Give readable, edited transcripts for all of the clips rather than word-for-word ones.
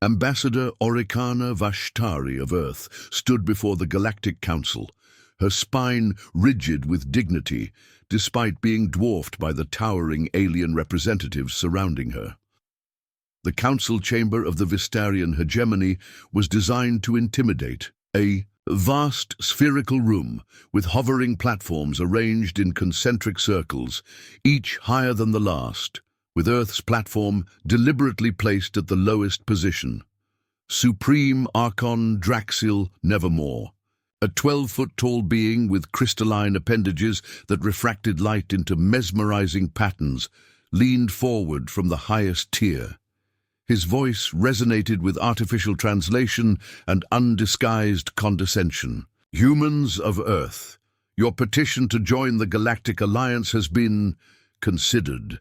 Ambassador Orikana Vashtari of Earth stood before the Galactic Council, her spine rigid with dignity, despite being dwarfed by the towering alien representatives surrounding her. The council chamber of the Vistarian hegemony was designed to intimidate, a vast spherical room with hovering platforms arranged in concentric circles, each higher than the last, with Earth's platform deliberately placed at the lowest position. Supreme Archon Draxil Nevermore, a 12-foot-tall being with crystalline appendages that refracted light into mesmerizing patterns, leaned forward from the highest tier. His voice resonated with artificial translation and undisguised condescension. "Humans of Earth, your petition to join the Galactic Alliance has been considered."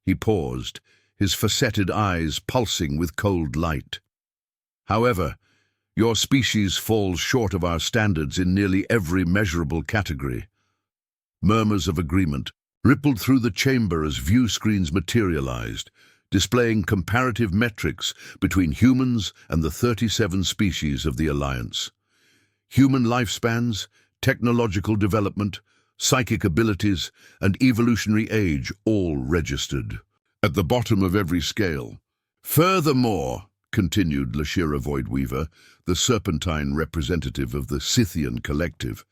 He paused, his facetted eyes pulsing with cold light. "However, your species falls short of our standards in nearly every measurable category." Murmurs of agreement rippled through the chamber as view screens materialized, displaying comparative metrics between humans and the 37 species of the Alliance. Human lifespans, technological development, psychic abilities, and evolutionary age all registered at the bottom of every scale. "Furthermore," continued Lashira Voidweaver, the serpentine representative of the Scythian collective,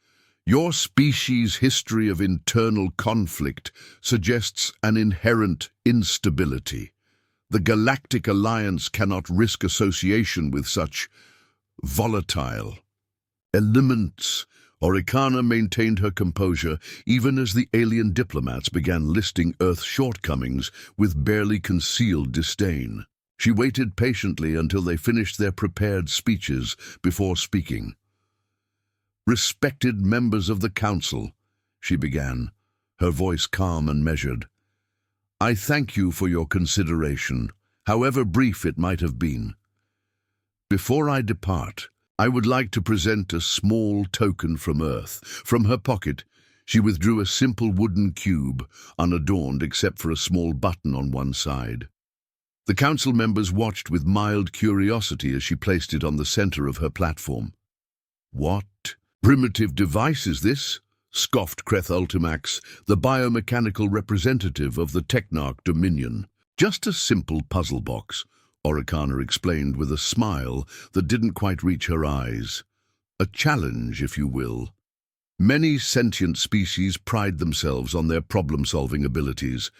"your species' history of internal conflict suggests an inherent instability. The Galactic Alliance cannot risk association with such volatile elements." Orikana maintained her composure even as the alien diplomats began listing Earth's shortcomings with barely concealed disdain. She waited patiently until they finished their prepared speeches before speaking. "Respected members of the Council," she began, her voice calm and measured, "I thank you for your consideration, however brief it might have been. Before I depart, I would like to present a small token from Earth." From her pocket, she withdrew a simple wooden cube, unadorned except for a small button on one side. The council members watched with mild curiosity as she placed it on the center of her platform. "What primitive device is this?" scoffed Kreth Ultimax, the biomechanical representative of the Technarch Dominion. "Just a simple puzzle box," Orikana explained with a smile that didn't quite reach her eyes. "A challenge, if you will. Many sentient species pride themselves on their problem-solving abilities.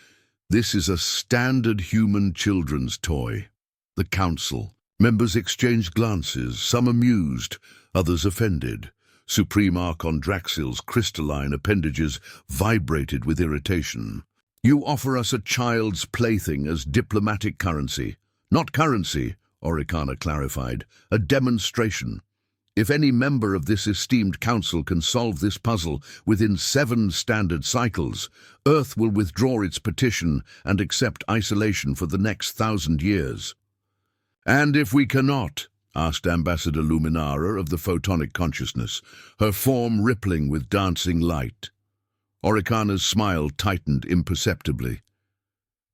This is a standard human children's toy." The council members exchanged glances, some amused, others offended. Supreme Archon Draxil's crystalline appendages vibrated with irritation. "You offer us a child's plaything as diplomatic currency." "Not currency," Orikana clarified, "a demonstration. If any member of this esteemed council can solve this puzzle within 7 standard cycles, Earth will withdraw its petition and accept isolation for the next 1,000 years." "And if we cannot?" asked Ambassador Luminara of the Photonic Consciousness, her form rippling with dancing light. Orikana's smile tightened imperceptibly.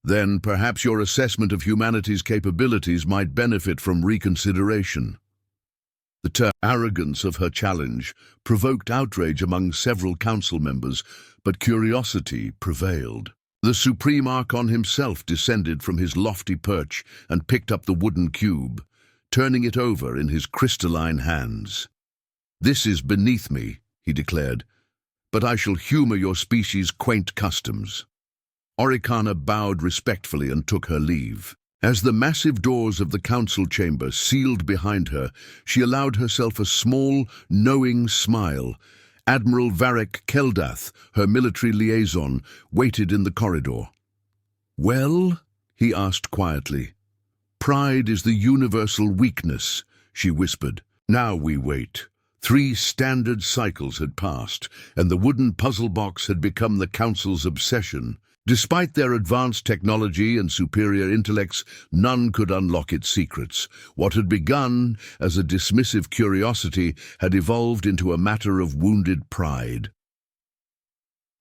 "Then perhaps your assessment of humanity's capabilities might benefit from reconsideration." The arrogance of her challenge provoked outrage among several council members, but curiosity prevailed. The Supreme Archon himself descended from his lofty perch and picked up the wooden cube, turning it over in his crystalline hands. "This is beneath me," he declared, "but I shall humor your species' quaint customs." Orikana bowed respectfully and took her leave. As the massive doors of the council chamber sealed behind her, she allowed herself a small, knowing smile. Admiral Varek Keldath, her military liaison, waited in the corridor. "Well?" he asked quietly. "Pride is the universal weakness," she whispered. "Now we wait." 3 standard cycles had passed, and the wooden puzzle box had become the council's obsession. Despite their advanced technology and superior intellects, none could unlock its secrets. What had begun as a dismissive curiosity had evolved into a matter of wounded pride.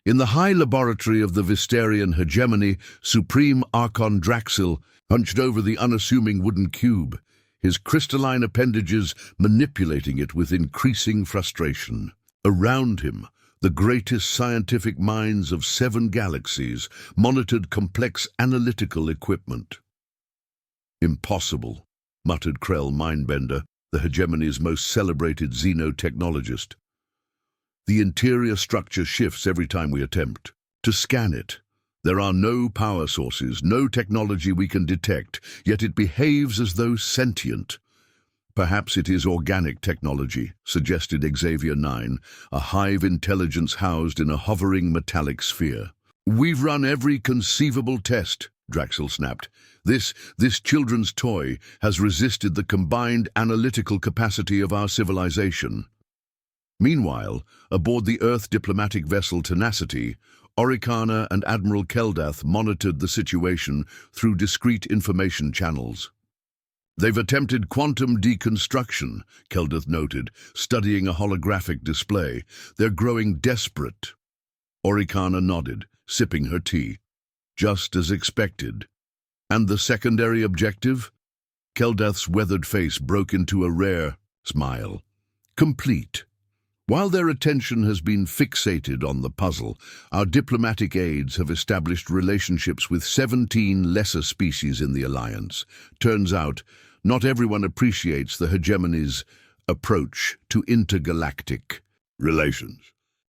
In the high laboratory of the Vistarian hegemony, Supreme Archon Draxil hunched over the unassuming wooden cube, his crystalline appendages manipulating it with increasing frustration. Around him, the greatest scientific minds of 7 galaxies monitored complex analytical equipment. "Impossible," muttered Krell Mindbender, the hegemony's most celebrated xenotechnologist. "The interior structure shifts every time we attempt to scan it. There are no power sources, no technology we can detect, yet it behaves as though sentient." "Perhaps it is organic technology," suggested Xavier 9, a hive intelligence housed in a hovering metallic sphere. "We've run every conceivable test," Draxel snapped. This children's toy has resisted the combined analytical capacity of our civilization." Meanwhile, aboard the Earth diplomatic vessel Tenacity, Oricana and Admiral Keldath monitored the situation through discrete information channels. "They've attempted quantum deconstruction," Keldath noted, studying a holographic display. "They're growing desperate." Oricana nodded, sipping her tea. "Just as expected." "And the secondary objective?" Keldath's weathered face broke into a rare smile. "Complete. While their attention has been fixated on the puzzle, our diplomatic aides have established relationships with 17 lesser species in the Alliance. Turns out, not everyone appreciates the hegemony's approach to intergalactic relations."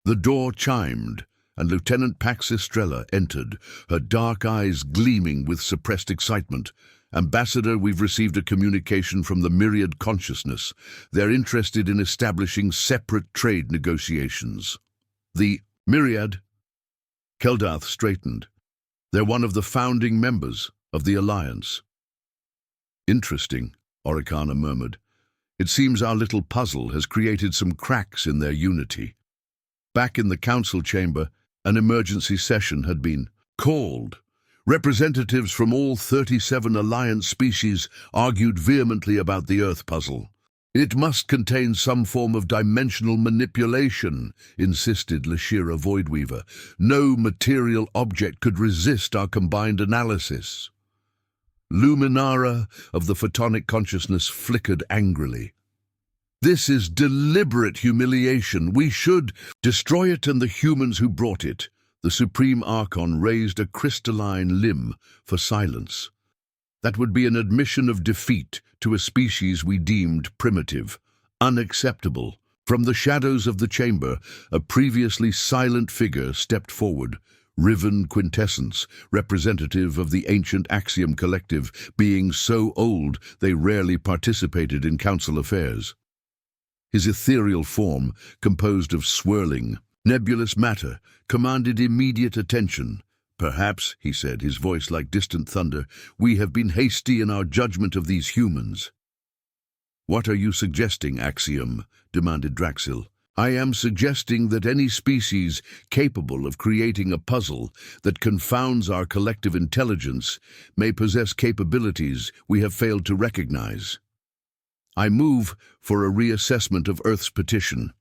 The door chimed, and Lieutenant Pax Estrella entered, her dark eyes gleaming with suppressed excitement. "Ambassador, we've received a communication from the Myriad Consciousness. They're interested in establishing separate trade negotiations." "The Myriad?" Keldath straightened. "They're one of the founding members of the Alliance." "Interesting," Oricana murmured. "It seems our little puzzle has created some cracks in their unity." Back in the council chamber, an emergency session had been called. Representatives from all 37 Alliance species argued vehemently about the Earth puzzle. "It must contain some form of dimensional manipulation," insisted Lashira Voidweaver. "No material object could resist our combined analysis." Luminara of the photonic consciousness flickered angrily. "This is deliberate humiliation. We should destroy it and the humans who brought it." The Supreme Archon raised a crystalline limb for silence. "That would be an admission of defeat to a species we deemed primitive. Unacceptable." From the shadows of the chamber, a previously silent figure stepped forward. Riven Quintessence, representative of the ancient Axiom Collective, being so old they rarely participated in council affairs. His ethereal form, composed of swirling, nebulous matter, commanded immediate attention. "Perhaps," he said, his voice like distant thunder, "we have been hasty in our judgment of these humans." "What are you suggesting, Axiom?" demanded Draxil. "I am suggesting that any species capable of creating a puzzle that confounds our collective intelligence may possess capabilities we have failed to recognize. I move for a reassessment of Earth's petition."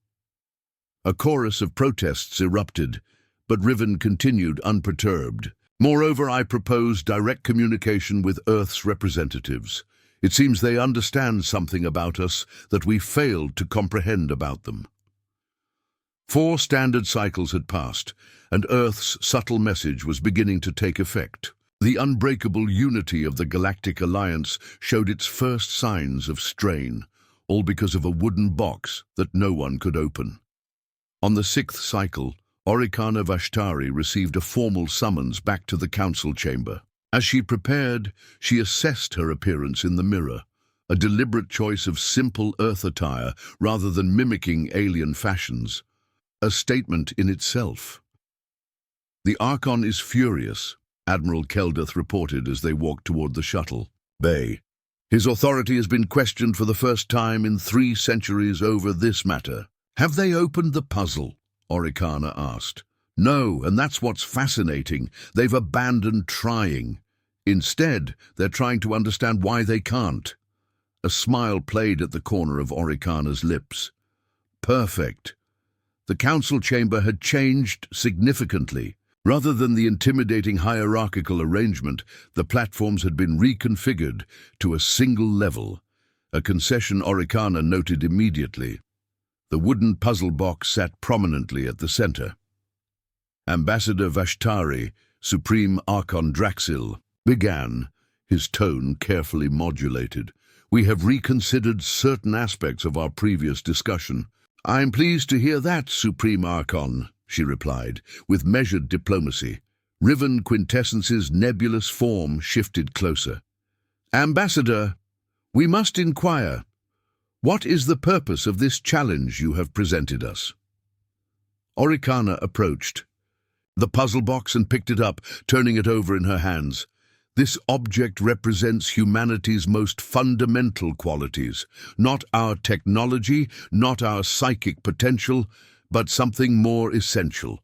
A chorus of protests erupted, but Riven continued unperturbed. "Moreover, I propose direct communication with Earth's representatives. It seems they understand something about us that we failed to comprehend about them." 4 standard cycles had passed, and Earth's subtle message was beginning to take effect. The unbreakable unity of the Galactic Alliance showed its first signs of strain, all because of a wooden box that no one could open. On the 6th cycle, Oricana Vashtari received a formal summons back to the council chamber. As she prepared, she assessed her appearance in the mirror, a deliberate choice of simple Earth attire rather than mimicking alien fashions. A statement in itself. "The Archon is furious," Admiral Keldath reported as they walked toward the shuttle bay. "His authority has been questioned for the first time in 3 centuries over this matter." "Have they opened the puzzle?" Oricana asked. "No, and that's what's fascinating. They've abandoned trying. Instead, they're trying to understand why they can't." A smile played at the corner of Oricana's lips. "Perfect." The council chamber had changed significantly. Rather than the intimidating hierarchical arrangement, the platforms had been reconfigured to a single level. a concession Oricana noted immediately. The wooden puzzle box sat prominently at the center. Ambassador Vashtari, Supreme Archon Draxil, began, his tone carefully modulated. We have reconsidered certain aspects of our previous discussion. I'm pleased to hear that, Supreme Archon, she replied, with measured diplomacy. Riven Quintessence's nebulous form shifted closer. Ambassador, we must inquire. What is the purpose of this challenge you have presented us? Oricana approached the puzzle box and picked it up, turning it over in her hands. This object represents humanity's most fundamental qualities, not our technology, not our psychic potential, but something more essential.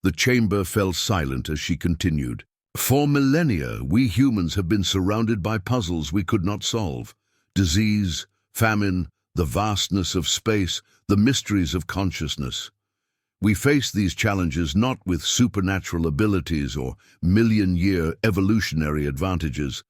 The chamber fell silent as she continued. For millennia, we humans have been surrounded by puzzles we could not solve. Disease, famine, the vastness of space, the mysteries of consciousness. We face these challenges not with supernatural abilities or million-year evolutionary advantages,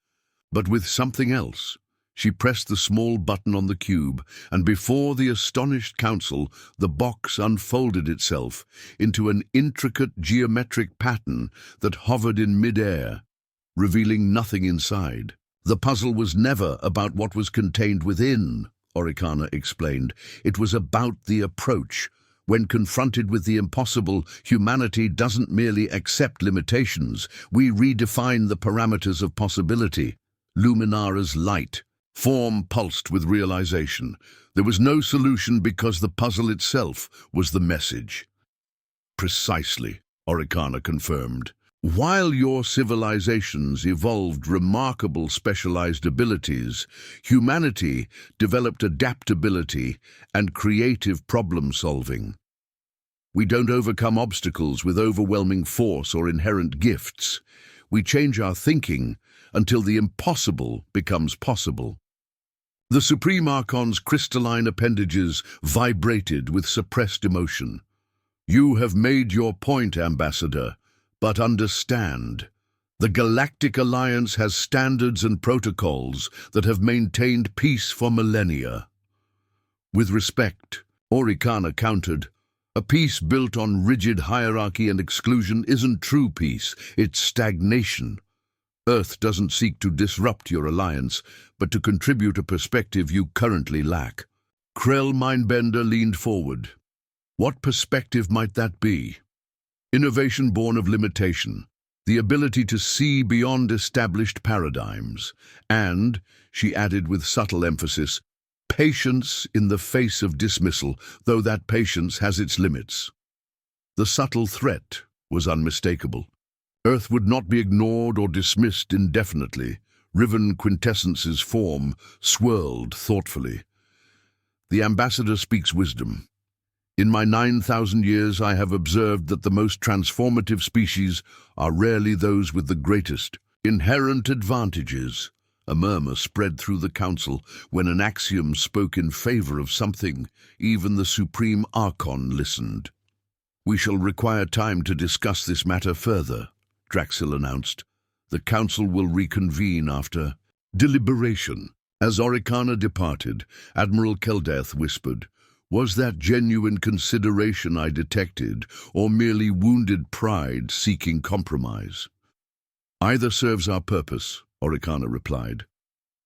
but with something else. She pressed the small button on the cube, and before the astonished council, the box unfolded itself into an intricate geometric pattern that hovered in mid-air, revealing nothing inside. The puzzle was never about what was contained within, Oricana explained. It was about the approach. When confronted with the impossible, humanity doesn't merely accept limitations. We redefine the parameters of possibility. Luminara's light. Form pulsed with realization. There was no solution because the puzzle itself was the message. Precisely, Oricana confirmed. While your civilizations evolved remarkable specialized abilities, humanity developed adaptability and creative problem-solving. We don't overcome obstacles with overwhelming force or inherent gifts. We change our thinking until the impossible becomes possible. The Supreme Archon's crystalline appendages vibrated with suppressed emotion. You have made your point, Ambassador, but understand. The Galactic Alliance has standards and protocols that have maintained peace for millennia. With respect, Oricana countered, a peace built on rigid hierarchy and exclusion isn't true peace, it's stagnation. Earth doesn't seek to disrupt your alliance, but to contribute a perspective you currently lack. Krell Mindbender leaned forward. What perspective might that be? Innovation born of limitation, the ability to see beyond established paradigms, and, she added with subtle emphasis, patience in the face of dismissal, though that patience has its limits. The subtle threat was unmistakable. Earth would not be ignored or dismissed indefinitely. Riven Quintessence's form swirled thoughtfully. The ambassador speaks wisdom. In my 9,000 years I have observed that the most transformative species are rarely those with the greatest inherent advantages. A murmur spread through the council when an axiom spoke in favor of something. Even the Supreme Archon listened. We shall require time to discuss this matter further, Draxil announced. The council will reconvene after deliberation. As Oricana departed, Admiral Keldeth whispered, was that genuine consideration I detected, or merely wounded pride seeking compromise? Either serves our purpose, Oricana replied.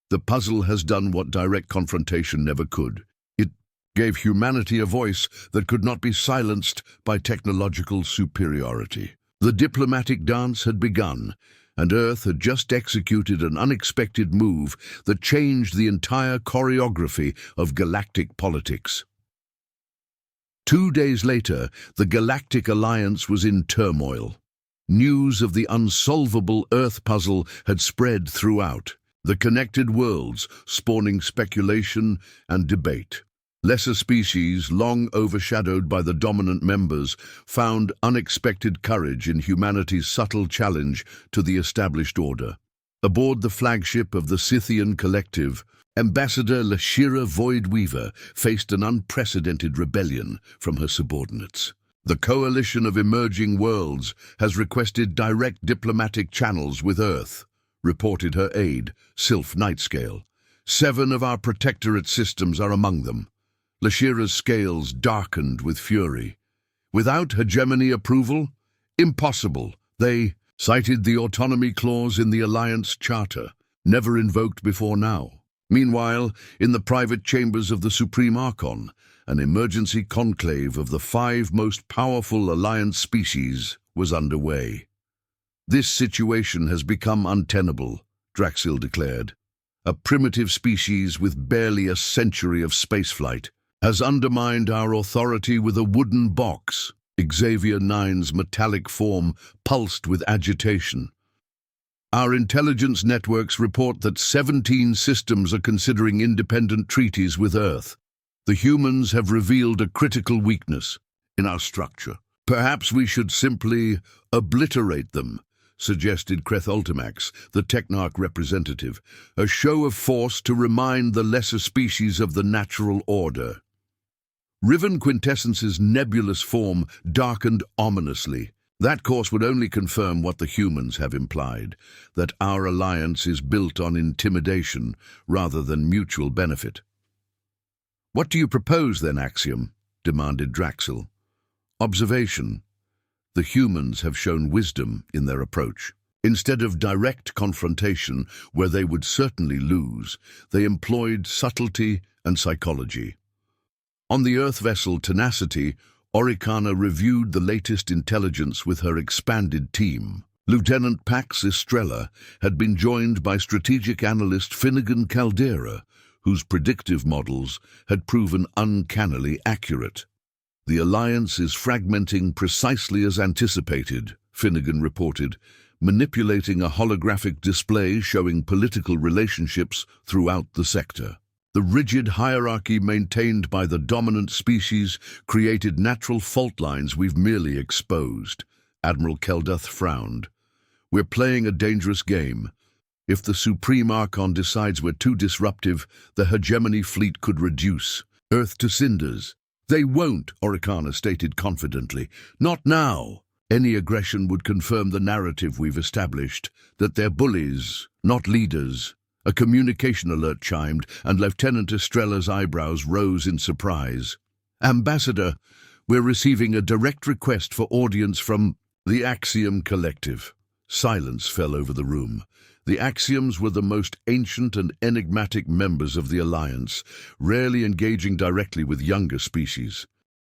The puzzle has done what direct confrontation never could. It gave humanity a voice that could not be silenced by technological superiority. The diplomatic dance had begun, and Earth had just executed an unexpected move that changed the entire choreography of galactic politics. 2 days later, the Galactic Alliance was in turmoil. News of the unsolvable Earth puzzle had spread throughout, the connected worlds spawning speculation and debate. Lesser species, long overshadowed by the dominant members, found unexpected courage in humanity's subtle challenge to the established order. Aboard the flagship of the Scythian Collective, Ambassador Lashira Voidweaver faced an unprecedented rebellion from her subordinates. The Coalition of Emerging Worlds has requested direct diplomatic channels with Earth, reported her aide, Sylph Nightscale. 7 of our protectorate systems are among them. Lashira's scales darkened with fury. Without hegemony approval? Impossible. They cited the autonomy clause in the Alliance Charter, never invoked before now. Meanwhile, in the private chambers of the Supreme Archon, an emergency conclave of the 5 most powerful Alliance species was underway. "This situation has become untenable," Draxil declared. "A primitive species with barely a century of spaceflight has undermined our authority with a wooden box." Xavier 9's metallic form pulsed with agitation. "Our intelligence networks report that 17 systems are considering independent treaties with Earth. The humans have revealed a critical weakness in our structure. Perhaps we should simply obliterate them," suggested Kreth Ultimax, the Technarch representative, "a show of force to remind the lesser species of the natural order." Riven Quintessence's nebulous form darkened ominously. That course would only confirm what the humans have implied, that our alliance is built on intimidation rather than mutual benefit. "What do you propose, then, Axiom?" demanded Draxil. "Observation. The humans have shown wisdom in their approach. Instead of direct confrontation, where they would certainly lose, they employed subtlety and psychology. On the Earth vessel Tenacity, Oricana reviewed the latest intelligence with her expanded team. Lieutenant Pax Estrella had been joined by strategic analyst Finnegan Caldera, whose predictive models had proven uncannily accurate. "The Alliance is fragmenting precisely as anticipated," Finnegan reported, manipulating a holographic display showing political relationships throughout the sector. "The rigid hierarchy maintained by the dominant species created natural fault lines we've merely exposed." Admiral Kelduth frowned. "We're playing a dangerous game. If the Supreme Archon decides we're too disruptive, the hegemony fleet could reduce Earth to cinders." "They won't," Oricana stated confidently. "Not now. Any aggression would confirm the narrative we've established, that they're bullies, not leaders." A communication alert chimed, and Lieutenant Estrella's eyebrows rose in surprise. "Ambassador, we're receiving a direct request for audience from the Axiom Collective." Silence fell over the room. The Axioms were the most ancient and enigmatic members of the Alliance, rarely engaging directly with younger species.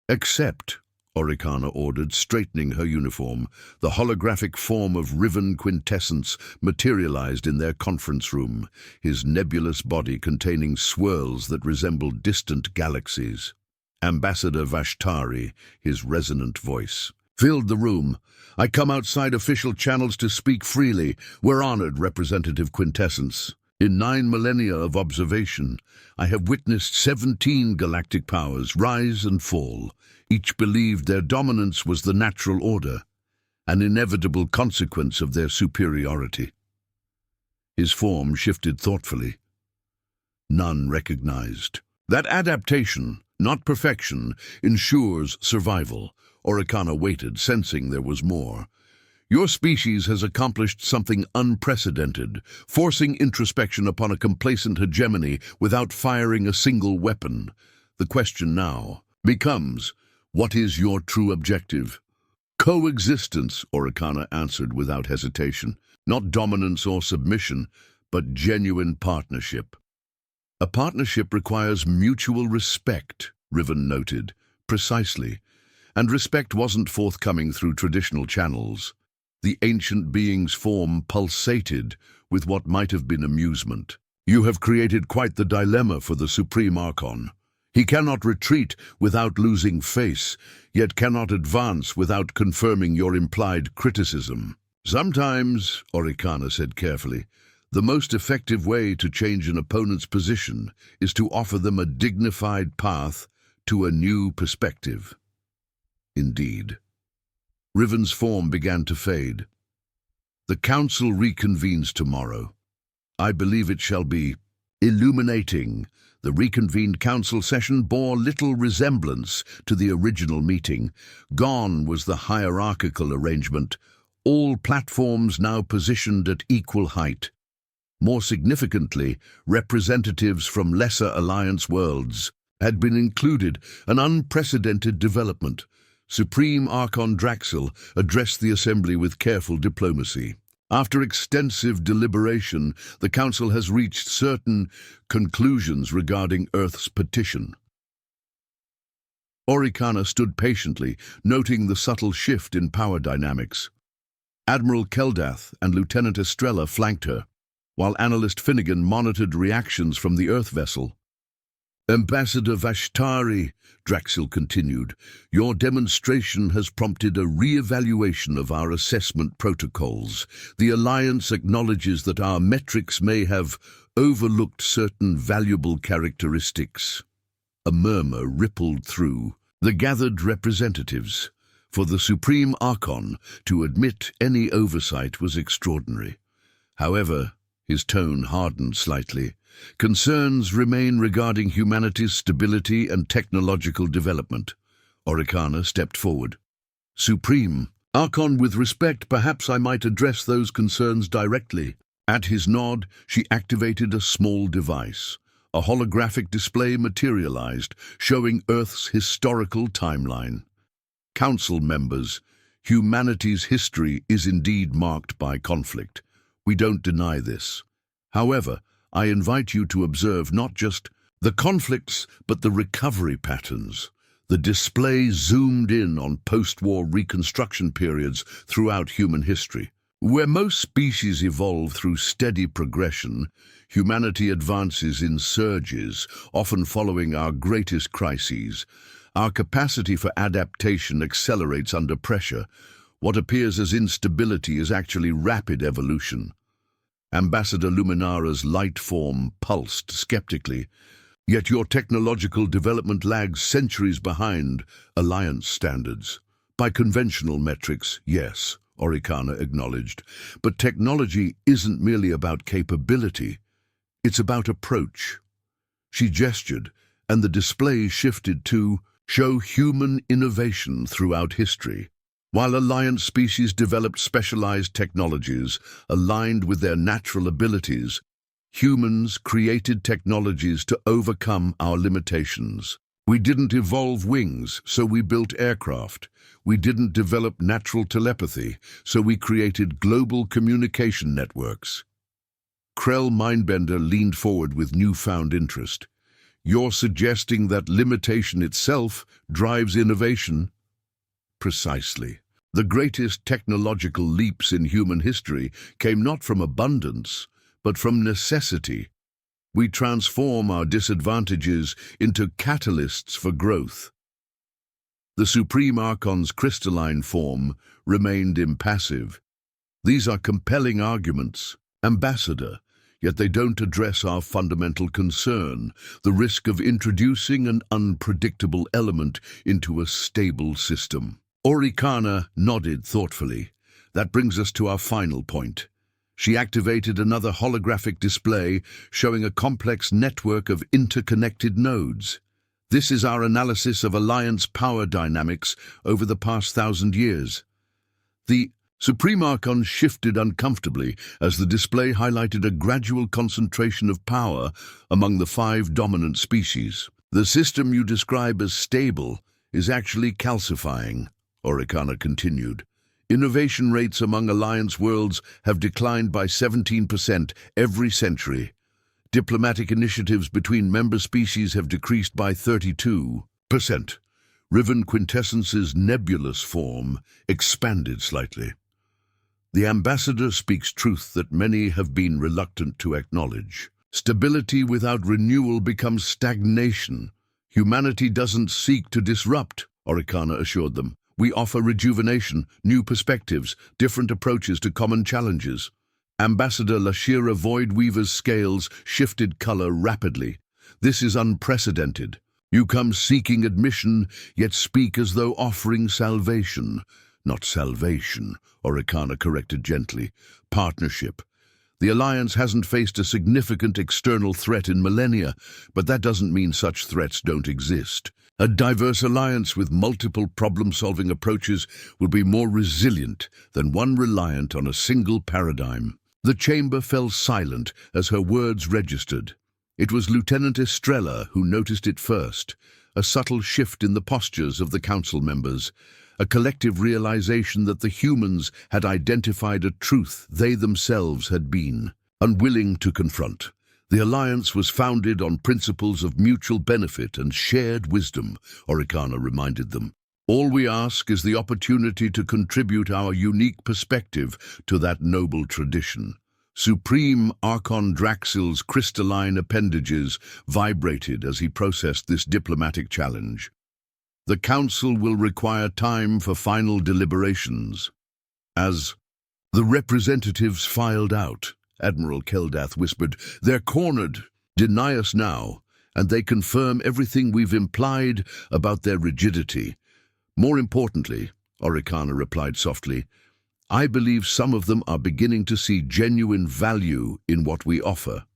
"Accept," Oricana ordered, straightening her uniform. The holographic form of Riven Quintessence materialized in their conference room, his nebulous body containing swirls that resembled distant galaxies. Ambassador Vashtari, his resonant voice, filled the room. "I come outside official channels to speak freely. We're honored, Representative Quintessence. In 9 millennia of observation, I have witnessed 17 galactic powers rise and fall. Each believed their dominance was the natural order, an inevitable consequence of their superiority." His form shifted thoughtfully. "None recognized. That adaptation, not perfection, ensures survival." Oricana waited, sensing there was more. "Your species has accomplished something unprecedented, forcing introspection upon a complacent hegemony without firing a single weapon. The question now becomes, what is your true objective?" "Coexistence," Oricana answered without hesitation. "Not dominance or submission, but genuine partnership." "A partnership requires mutual respect," Riven noted. "Precisely. And respect wasn't forthcoming through traditional channels." The ancient being's form pulsated with what might have been amusement. "You have created quite the dilemma for the Supreme Archon. He cannot retreat without losing face, yet cannot advance without confirming your implied criticism." "Sometimes," Oricana said carefully, "the most effective way to change an opponent's position is to offer them a dignified path to a new perspective." Indeed. Riven's form began to fade. "The Council reconvenes tomorrow. I believe it shall be illuminating." The reconvened council session bore little resemblance to the original meeting. Gone was the hierarchical arrangement, all platforms now positioned at equal height. More significantly, representatives from lesser alliance worlds had been included, an unprecedented development. Supreme Archon Draxil addressed the assembly with careful diplomacy. After extensive deliberation, the Council has reached certain conclusions regarding Earth's petition. Oricana stood patiently, noting the subtle shift in power dynamics. Admiral Keldath and Lieutenant Estrella flanked her, while Analyst Finnegan monitored reactions from the Earth vessel. Ambassador Vashtari, Draxil continued, your demonstration has prompted a re-evaluation of our assessment protocols. The Alliance acknowledges that our metrics may have overlooked certain valuable characteristics. A murmur rippled through the gathered representatives. For the Supreme Archon to admit any oversight was extraordinary. However, his tone hardened slightly. Concerns remain regarding humanity's stability and technological development. Oricana stepped forward. Supreme Archon, with respect, perhaps I might address those concerns directly. At his nod, she activated a small device. A holographic display materialized, showing Earth's historical timeline. Council members, humanity's history is indeed marked by conflict. We don't deny this. However, I invite you to observe not just the conflicts, but the recovery patterns. The display zoomed in on post-war reconstruction periods throughout human history. Where most species evolve through steady progression, humanity advances in surges, often following our greatest crises. Our capacity for adaptation accelerates under pressure. What appears as instability is actually rapid evolution. Ambassador Luminara's light form pulsed skeptically. Yet your technological development lags centuries behind Alliance standards. By conventional metrics, yes, Oricana acknowledged. But technology isn't merely about capability. It's about approach. She gestured, and the display shifted to show human innovation throughout history. While Alliance species developed specialized technologies aligned with their natural abilities, humans created technologies to overcome our limitations. We didn't evolve wings, so we built aircraft. We didn't develop natural telepathy, so we created global communication networks. Krell Mindbender leaned forward with newfound interest. You're suggesting that limitation itself drives innovation? Precisely. The greatest technological leaps in human history came not from abundance, but from necessity. We transform our disadvantages into catalysts for growth. The Supreme Archon's crystalline form remained impassive. These are compelling arguments, Ambassador, yet they don't address our fundamental concern, the risk of introducing an unpredictable element into a stable system. Oricana nodded thoughtfully. That brings us to our final point. She activated another holographic display showing a complex network of interconnected nodes. This is our analysis of Alliance power dynamics over the past 1,000 years. The Supreme Archon shifted uncomfortably as the display highlighted a gradual concentration of power among the 5 dominant species. The system you describe as stable is actually calcifying, Oricana continued. Innovation rates among Alliance worlds have declined by 17% every century. Diplomatic initiatives between member species have decreased by 32%. Riven Quintessence's nebulous form expanded slightly. The Ambassador speaks truth that many have been reluctant to acknowledge. Stability without renewal becomes stagnation. Humanity doesn't seek to disrupt, Oricana assured them. We offer rejuvenation, new perspectives, different approaches to common challenges. Ambassador Lashira Voidweaver's scales shifted color rapidly. This is unprecedented. You come seeking admission, yet speak as though offering salvation. Not salvation, Oricana corrected gently. Partnership. The Alliance hasn't faced a significant external threat in millennia, but that doesn't mean such threats don't exist. A diverse alliance with multiple problem-solving approaches will be more resilient than one reliant on a single paradigm. The chamber fell silent as her words registered. It was Lieutenant Estrella who noticed it first, a subtle shift in the postures of the council members, a collective realization that the humans had identified a truth they themselves had been unwilling to confront. The alliance was founded on principles of mutual benefit and shared wisdom, Oricana reminded them. All we ask is the opportunity to contribute our unique perspective to that noble tradition. Supreme Archon Draxil's crystalline appendages vibrated as he processed this diplomatic challenge. The Council will require time for final deliberations. As the representatives filed out, Admiral Keldath whispered, "They're cornered. Deny us now, and they confirm everything we've implied about their rigidity. More importantly," Oricana replied softly, "I believe some of them are beginning to see genuine value in what we offer."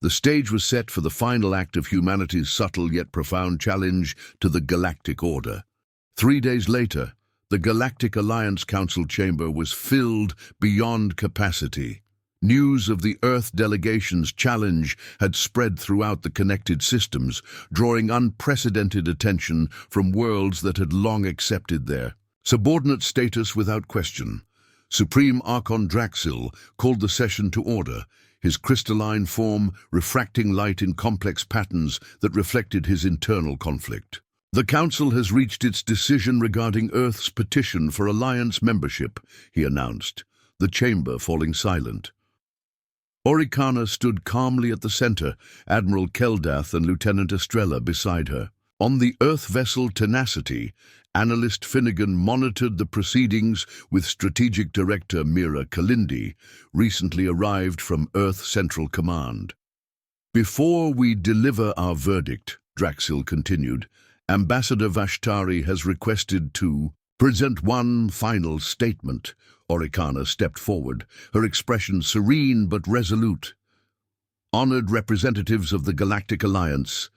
The stage was set for the final act of humanity's subtle yet profound challenge to the Galactic Order. 3 days later, the Galactic Alliance Council chamber was filled beyond capacity. News of the Earth delegation's challenge had spread throughout the connected systems, drawing unprecedented attention from worlds that had long accepted their subordinate status without question. Supreme Archon Draxil called the session to order, his crystalline form refracting light in complex patterns that reflected his internal conflict. "The Council has reached its decision regarding Earth's petition for Alliance membership," he announced, the chamber falling silent. Oricana stood calmly at the center, Admiral Keldath and Lieutenant Estrella beside her. On the Earth vessel Tenacity, Analyst Finnegan monitored the proceedings with Strategic Director Mira Kalindi, recently arrived from Earth Central Command. "Before we deliver our verdict," Draxil continued, "Ambassador Vashtari has requested to present one final statement." Oricana stepped forward, her expression serene but resolute. "Honored representatives of the Galactic Alliance,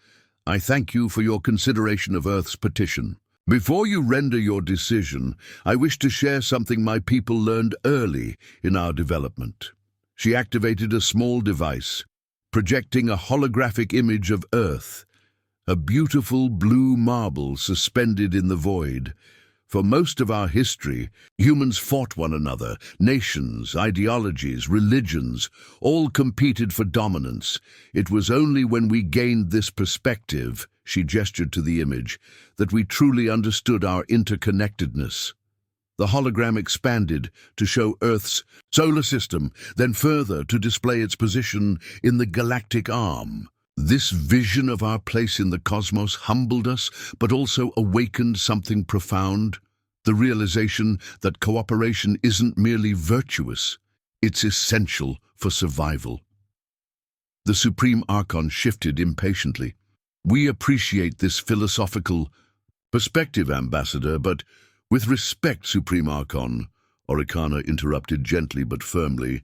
I thank you for your consideration of Earth's petition. Before you render your decision, I wish to share something my people learned early in our development." She activated a small device, projecting a holographic image of Earth, a beautiful blue marble suspended in the void. For most of our history, humans fought one another. Nations, ideologies, religions, all competed for dominance. It was only when we gained this perspective, she gestured to the image, that we truly understood our interconnectedness. The hologram expanded to show Earth's solar system, then further to display its position in the galactic arm. This vision of our place in the cosmos humbled us, but also awakened something profound, the realization that cooperation isn't merely virtuous, it's essential for survival. The Supreme Archon shifted impatiently. "We appreciate this philosophical perspective, Ambassador, but with respect, Supreme Archon," Oricana interrupted gently but firmly,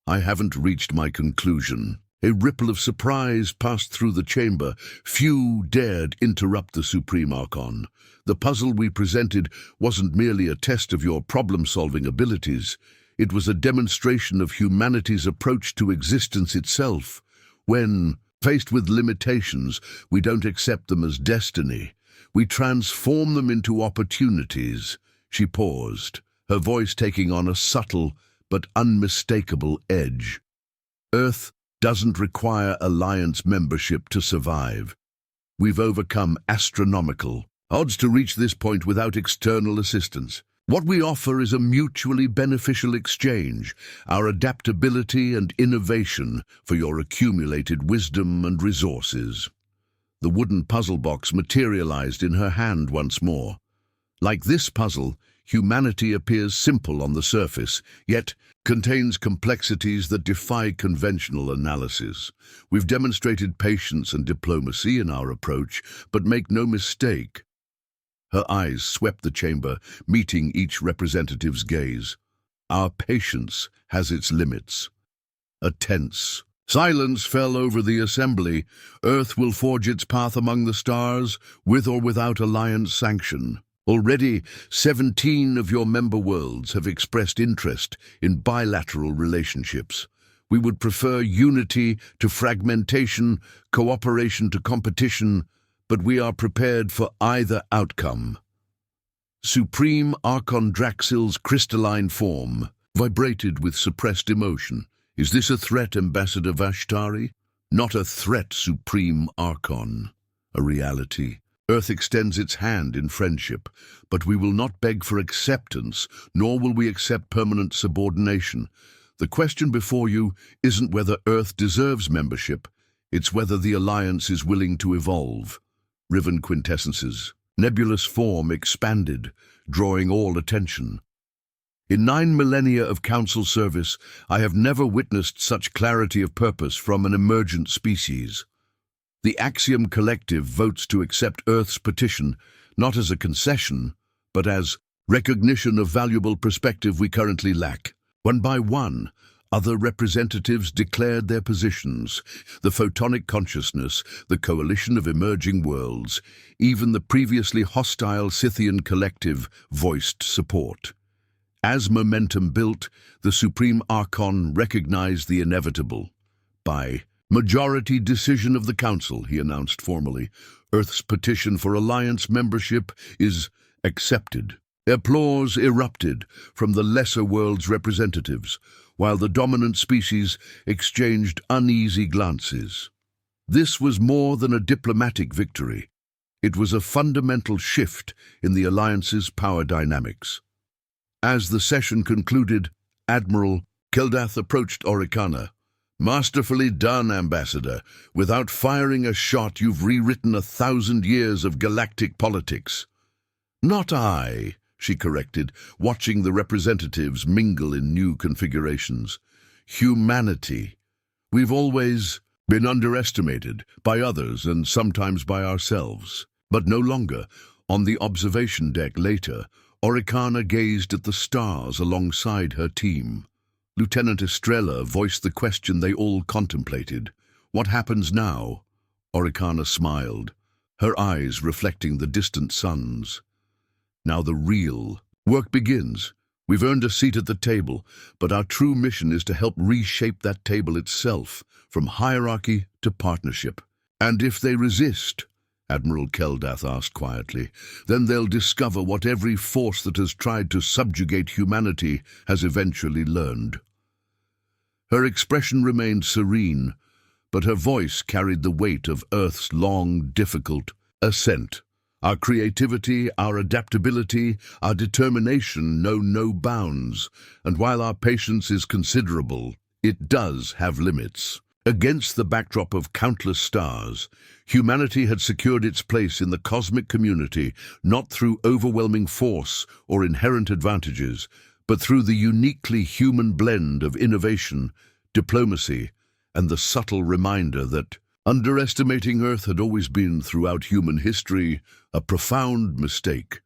"I haven't reached my conclusion." A ripple of surprise passed through the chamber. Few dared interrupt the Supreme Archon. The puzzle we presented wasn't merely a test of your problem-solving abilities. It was a demonstration of humanity's approach to existence itself. When faced with limitations, we don't accept them as destiny. We transform them into opportunities. She paused, her voice taking on a subtle but unmistakable edge. Earth doesn't require Alliance membership to survive. We've overcome astronomical odds to reach this point without external assistance. What we offer is a mutually beneficial exchange, our adaptability and innovation for your accumulated wisdom and resources. The wooden puzzle box materialized in her hand once more. Like this puzzle, humanity appears simple on the surface, yet contains complexities that defy conventional analysis. We've demonstrated patience and diplomacy in our approach, but make no mistake. Her eyes swept the chamber, meeting each representative's gaze. Our patience has its limits. A tense silence fell over the assembly. Earth will forge its path among the stars, with or without Alliance sanction. Already, 17 of your member worlds have expressed interest in bilateral relationships. We would prefer unity to fragmentation, cooperation to competition, but we are prepared for either outcome. Supreme Archon Draxil's crystalline form vibrated with suppressed emotion. Is this a threat, Ambassador Vashtari? Not a threat, Supreme Archon. A reality. Earth extends its hand in friendship, but we will not beg for acceptance, nor will we accept permanent subordination. The question before you isn't whether Earth deserves membership, it's whether the Alliance is willing to evolve. Riven quintessences. Nebulous form expanded, drawing all attention. In 9 millennia of Council service, I have never witnessed such clarity of purpose from an emergent species. The Axiom Collective votes to accept Earth's petition, not as a concession, but as recognition of valuable perspective we currently lack. One by one, other representatives declared their positions. The Photonic Consciousness, the Coalition of Emerging Worlds, even the previously hostile Scythian Collective voiced support. As momentum built, the Supreme Archon recognized the inevitable. By majority decision of the Council, he announced formally, Earth's petition for Alliance membership is accepted. Applause erupted from the lesser world's representatives, while the dominant species exchanged uneasy glances. This was more than a diplomatic victory. It was a fundamental shift in the Alliance's power dynamics. As the session concluded, Admiral Keldath approached Oricana. Masterfully done, Ambassador. Without firing a shot, you've rewritten 1,000 years of galactic politics. Not I, she corrected, watching the representatives mingle in new configurations. Humanity. We've always been underestimated by others and sometimes by ourselves. But no longer. On the observation deck later, Oricana gazed at the stars alongside her team. Lieutenant Estrella voiced the question they all contemplated. What happens now? Oricana smiled, her eyes reflecting the distant suns. Now the real work begins. We've earned a seat at the table, but our true mission is to help reshape that table itself, from hierarchy to partnership. And if they resist, Admiral Keldath asked quietly, then they'll discover what every force that has tried to subjugate humanity has eventually learned. Her expression remained serene, but her voice carried the weight of Earth's long, difficult ascent. Our creativity, our adaptability, our determination know no bounds, and while our patience is considerable, it does have limits. Against the backdrop of countless stars, humanity had secured its place in the cosmic community not through overwhelming force or inherent advantages, but through the uniquely human blend of innovation, diplomacy, and the subtle reminder that underestimating Earth had always been, throughout human history, a profound mistake.